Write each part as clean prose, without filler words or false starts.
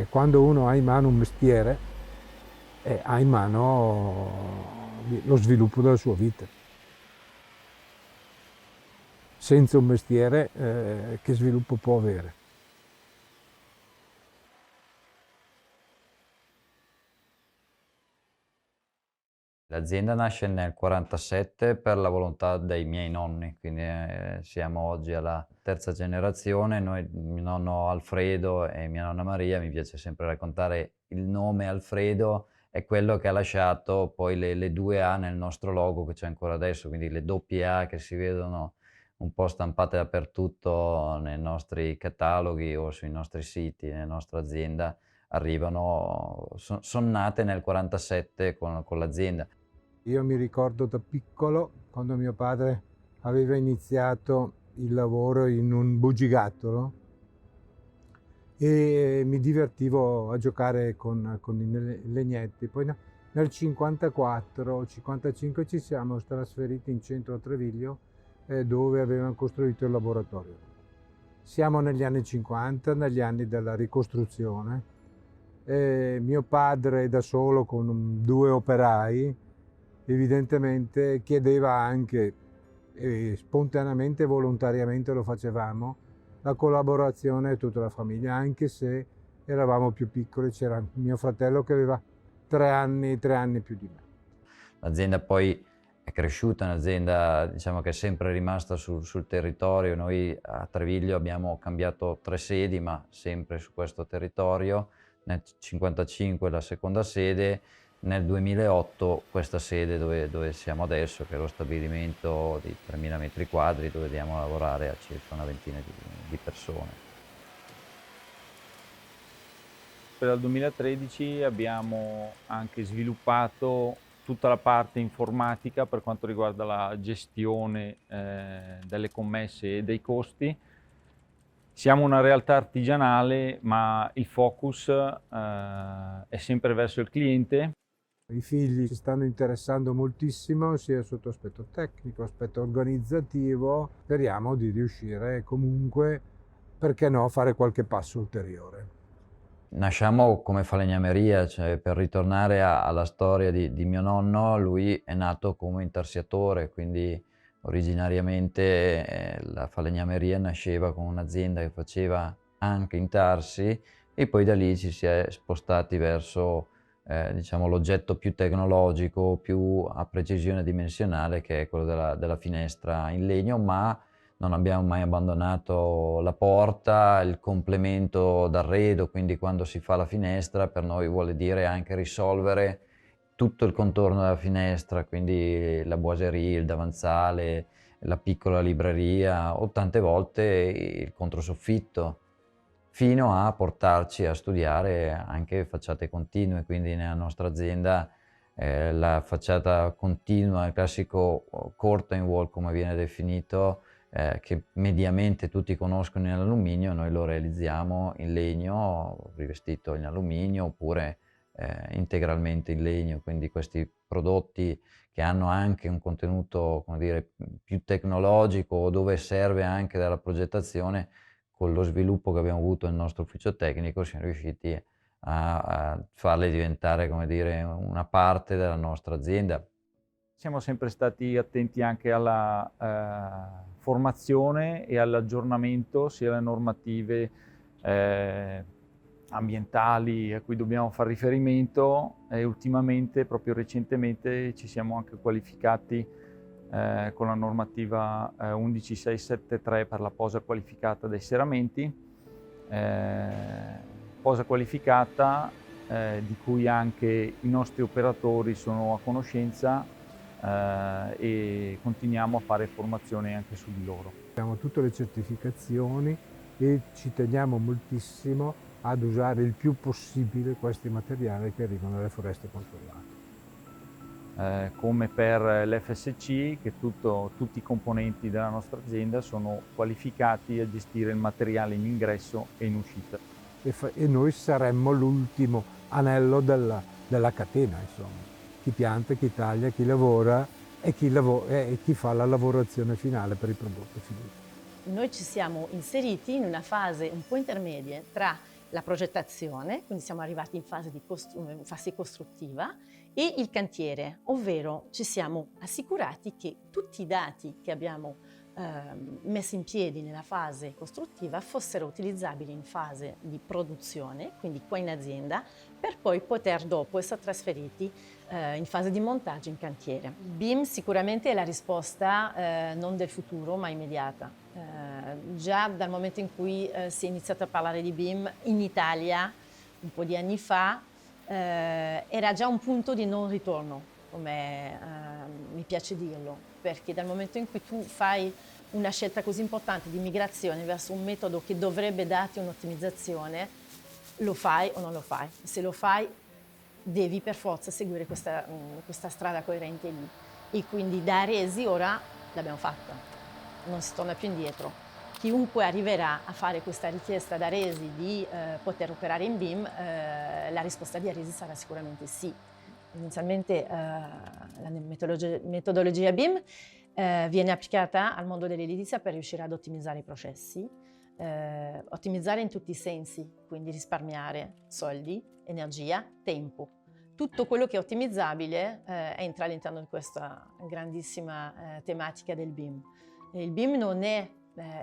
perché quando uno ha in mano un mestiere, ha in mano lo sviluppo della sua vita. Senza un mestiere, che sviluppo può avere? L'azienda nasce nel 47 per la volontà dei miei nonni, quindi siamo oggi alla terza generazione. Mio nonno Alfredo e mia nonna Maria, mi piace sempre raccontare il nome Alfredo, è quello che ha lasciato poi le due A nel nostro logo che c'è ancora adesso, quindi le doppie A che si vedono un po' stampate dappertutto nei nostri cataloghi o sui nostri siti, nella nostra azienda, arrivano, son nate nel 47 con l'azienda. Io mi ricordo da piccolo, quando mio padre aveva iniziato il lavoro in un bugigattolo e mi divertivo a giocare con i legnetti. Poi nel 54-55 ci siamo trasferiti in centro a Treviglio, dove avevano costruito il laboratorio. Siamo negli anni 50, negli anni della ricostruzione. Mio padre da solo con due operai evidentemente chiedeva anche, e spontaneamente e volontariamente lo facevamo, la collaborazione di tutta la famiglia, anche se eravamo più piccoli. C'era mio fratello che aveva 3 anni più di me. L'azienda poi è cresciuta, è un'azienda diciamo che è sempre rimasta sul territorio. Noi a Treviglio abbiamo cambiato 3 sedi, ma sempre su questo territorio. Nel 55 la seconda sede, nel 2008 questa sede dove siamo adesso, che è lo stabilimento di 3000 metri quadri, dove andiamo a lavorare a circa una ventina di persone. Dal 2013 abbiamo anche sviluppato tutta la parte informatica per quanto riguarda la gestione delle commesse e dei costi. Siamo una realtà artigianale, ma il focus è sempre verso il cliente. I figli si stanno interessando moltissimo sia sotto aspetto tecnico, aspetto organizzativo. Speriamo di riuscire comunque, perché no, a fare qualche passo ulteriore. Nasciamo come falegnameria, cioè per ritornare alla storia di mio nonno, lui è nato come intarsiatore, quindi originariamente la falegnameria nasceva con un'azienda che faceva anche intarsi e poi da lì ci si è spostati verso diciamo, l'oggetto più tecnologico, più a precisione dimensionale, che è quello della finestra in legno, ma non abbiamo mai abbandonato la porta, il complemento d'arredo, quindi quando si fa la finestra per noi vuole dire anche risolvere tutto il contorno della finestra, quindi la boiserie, il davanzale, la piccola libreria o tante volte il controsoffitto, fino a portarci a studiare anche facciate continue. Quindi nella nostra azienda la facciata continua, il classico curtain wall come viene definito, che mediamente tutti conoscono in alluminio, noi lo realizziamo in legno, rivestito in alluminio oppure integralmente in legno. Quindi questi prodotti che hanno anche un contenuto, come dire, più tecnologico, dove serve anche della progettazione, con lo sviluppo che abbiamo avuto nel nostro ufficio tecnico siamo riusciti a farle diventare, come dire, una parte della nostra azienda. Siamo sempre stati attenti anche alla formazione e all'aggiornamento, sia alle normative eh, ambientali a cui dobbiamo fare riferimento, e ultimamente, proprio recentemente, ci siamo anche qualificati con la normativa 11673 per la posa qualificata dei serramenti, posa qualificata di cui anche i nostri operatori sono a conoscenza, e continuiamo a fare formazione anche su di loro. Abbiamo tutte le certificazioni e ci teniamo moltissimo ad usare il più possibile questi materiali che arrivano dalle foreste controllate. Come per l'FSC, che tutti i componenti della nostra azienda sono qualificati a gestire il materiale in ingresso e in uscita. E noi saremmo l'ultimo anello della catena, insomma. Chi pianta, chi taglia, chi lavora e chi fa la lavorazione finale per il prodotto finito. Noi ci siamo inseriti in una fase un po' intermedia tra la progettazione, quindi siamo arrivati in fase costruttiva, e il cantiere, ovvero ci siamo assicurati che tutti i dati che abbiamo messo in piedi nella fase costruttiva fossero utilizzabili in fase di produzione, quindi qua in azienda, per poi poter dopo essere trasferiti in fase di montaggio in cantiere. BIM sicuramente è la risposta non del futuro ma immediata. Già dal momento in cui si è iniziato a parlare di BIM in Italia, un po' di anni fa, era già un punto di non ritorno, come mi piace dirlo, perché dal momento in cui tu fai una scelta così importante di migrazione verso un metodo che dovrebbe darti un'ottimizzazione, lo fai o non lo fai. Se lo fai, devi per forza seguire questa strada coerente lì. E quindi da Aresi ora l'abbiamo fatta, non si torna più indietro. Chiunque arriverà a fare questa richiesta da Aresi di poter operare in BIM, la risposta di Aresi sarà sicuramente sì. Inizialmente la metodologia BIM viene applicata al mondo dell'edilizia per riuscire ad ottimizzare i processi, ottimizzare in tutti i sensi, quindi risparmiare soldi, energia, tempo. Tutto quello che è ottimizzabile entra all'interno di questa grandissima tematica del BIM. Il BIM non è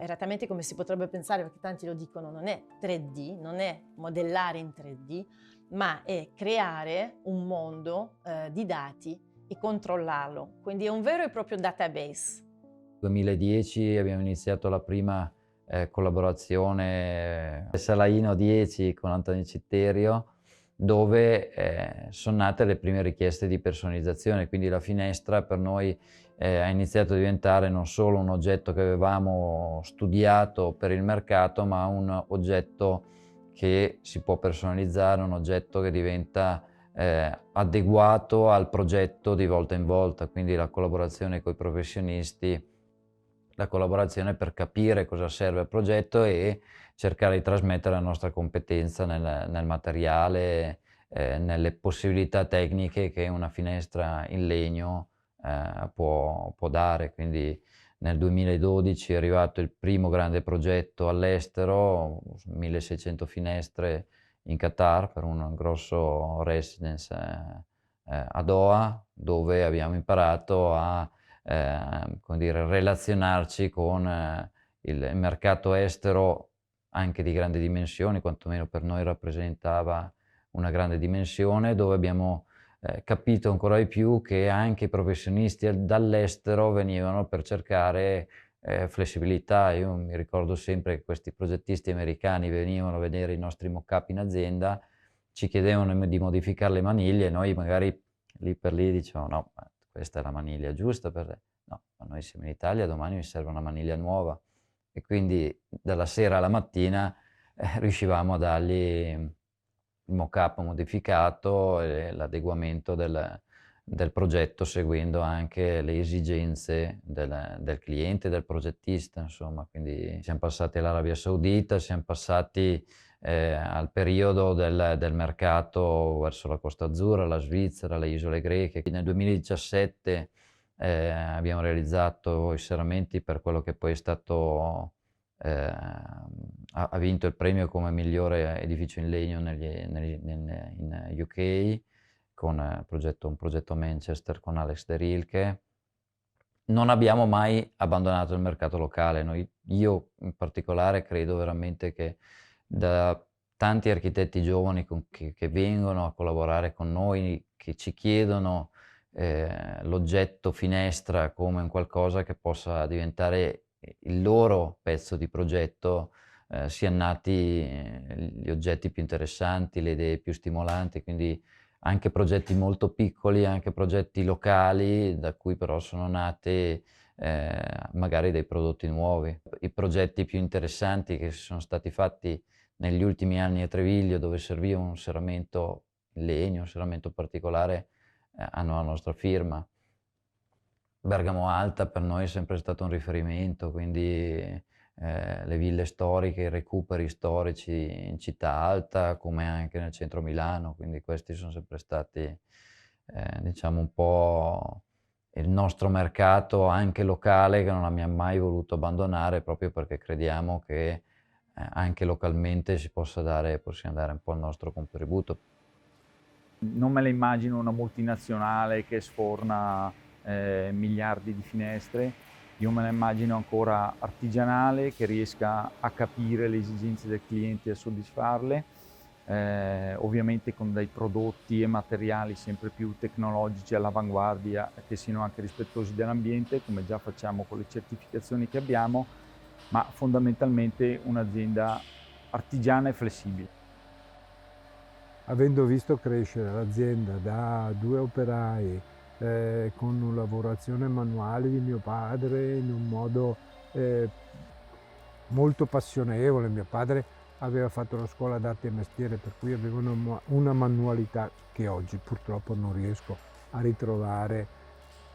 esattamente come si potrebbe pensare, perché tanti lo dicono, non è 3D, non è modellare in 3D, ma è creare un mondo di dati e controllarlo. Quindi è un vero e proprio database. Nel 2010 abbiamo iniziato la prima collaborazione Salaino 10 con Antonio Citterio, dove sono nate le prime richieste di personalizzazione, quindi la finestra per noi ha iniziato a diventare non solo un oggetto che avevamo studiato per il mercato, ma un oggetto che si può personalizzare, un oggetto che diventa adeguato al progetto di volta in volta, quindi la collaborazione con i professionisti, la collaborazione per capire cosa serve al progetto e cercare di trasmettere la nostra competenza nel materiale, nelle possibilità tecniche che una finestra in legno può dare. Quindi nel 2012 è arrivato il primo grande progetto all'estero, 1600 finestre in Qatar per un grosso residence a Doha, dove abbiamo imparato a come dire, relazionarci con il mercato estero anche di grandi dimensioni, quantomeno per noi rappresentava una grande dimensione, dove abbiamo capito ancora di più che anche i professionisti dall'estero venivano per cercare flessibilità. Io mi ricordo sempre che questi progettisti americani venivano a vedere i nostri mock-up in azienda, ci chiedevano di modificare le maniglie e noi magari lì per lì dicevamo no, questa è la maniglia giusta per te. No, ma noi siamo in Italia, domani mi serve una maniglia nuova. E quindi dalla sera alla mattina riuscivamo a dargli il mock-up modificato e l'adeguamento del progetto, seguendo anche le esigenze del cliente, del progettista, insomma. Quindi siamo passati all'Arabia Saudita, siamo passati al periodo del mercato verso la Costa Azzurra, la Svizzera, le isole greche. Nel 2017 abbiamo realizzato i serramenti per quello che poi è stato ha vinto il premio come migliore edificio in legno in UK con un progetto a Manchester con Alex De Rilke. Non abbiamo mai abbandonato il mercato locale. Io in particolare credo veramente che da tanti architetti giovani che vengono a collaborare con noi, che ci chiedono l'oggetto finestra come un qualcosa che possa diventare il loro pezzo di progetto, siano nati gli oggetti più interessanti, le idee più stimolanti, quindi anche progetti molto piccoli, anche progetti locali, da cui però sono nati magari dei prodotti nuovi. I progetti più interessanti che sono stati fatti negli ultimi anni a Treviglio, dove serviva un serramento in legno, un serramento particolare, hanno la nostra firma. Bergamo Alta per noi è sempre stato un riferimento, quindi le ville storiche, i recuperi storici in città alta, come anche nel centro Milano, quindi questi sono sempre stati, diciamo, un po' il nostro mercato anche locale, che non abbiamo mai voluto abbandonare, proprio perché crediamo che anche localmente possiamo dare un po' il nostro contributo. Non me la immagino una multinazionale che sforna miliardi di finestre, io me la immagino ancora artigianale, che riesca a capire le esigenze del cliente e a soddisfarle, ovviamente con dei prodotti e materiali sempre più tecnologici all'avanguardia, che siano anche rispettosi dell'ambiente, come già facciamo con le certificazioni che abbiamo, ma fondamentalmente un'azienda artigiana e flessibile. Avendo visto crescere l'azienda da 2 operai, con una lavorazione manuale di mio padre in un modo molto passionevole. Mio padre aveva fatto la scuola d'arte e mestiere, per cui aveva una manualità che oggi purtroppo non riesco a ritrovare,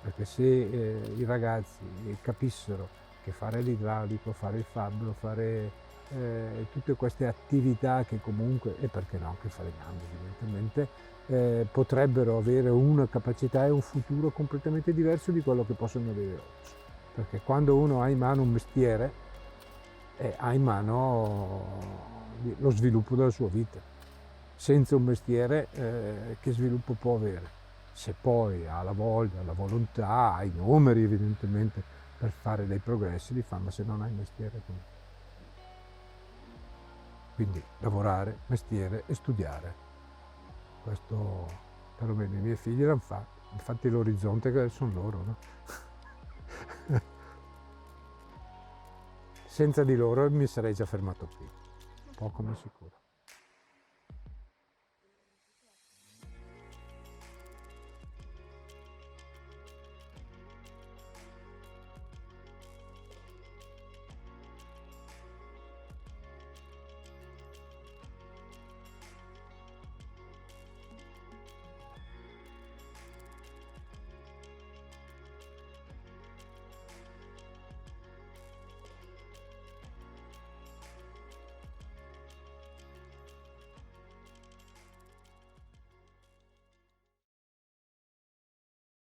perché se i ragazzi capissero che fare l'idraulico, fare il fabbro, fare tutte queste attività che comunque, e perché no anche falegname evidentemente, potrebbero avere una capacità e un futuro completamente diverso di quello che possono avere oggi. Perché quando uno ha in mano un mestiere, ha in mano lo sviluppo della sua vita. Senza un mestiere, che sviluppo può avere? Se poi ha la voglia, la volontà, ha i numeri evidentemente per fare dei progressi, li fa, ma se non hai mestiere come? Quindi lavorare, mestiere e studiare. Questo perlomeno i miei figli l'hanno fatto. Infatti l'orizzonte che sono loro, no? Senza di loro mi sarei già fermato qui, poco ma sicuro.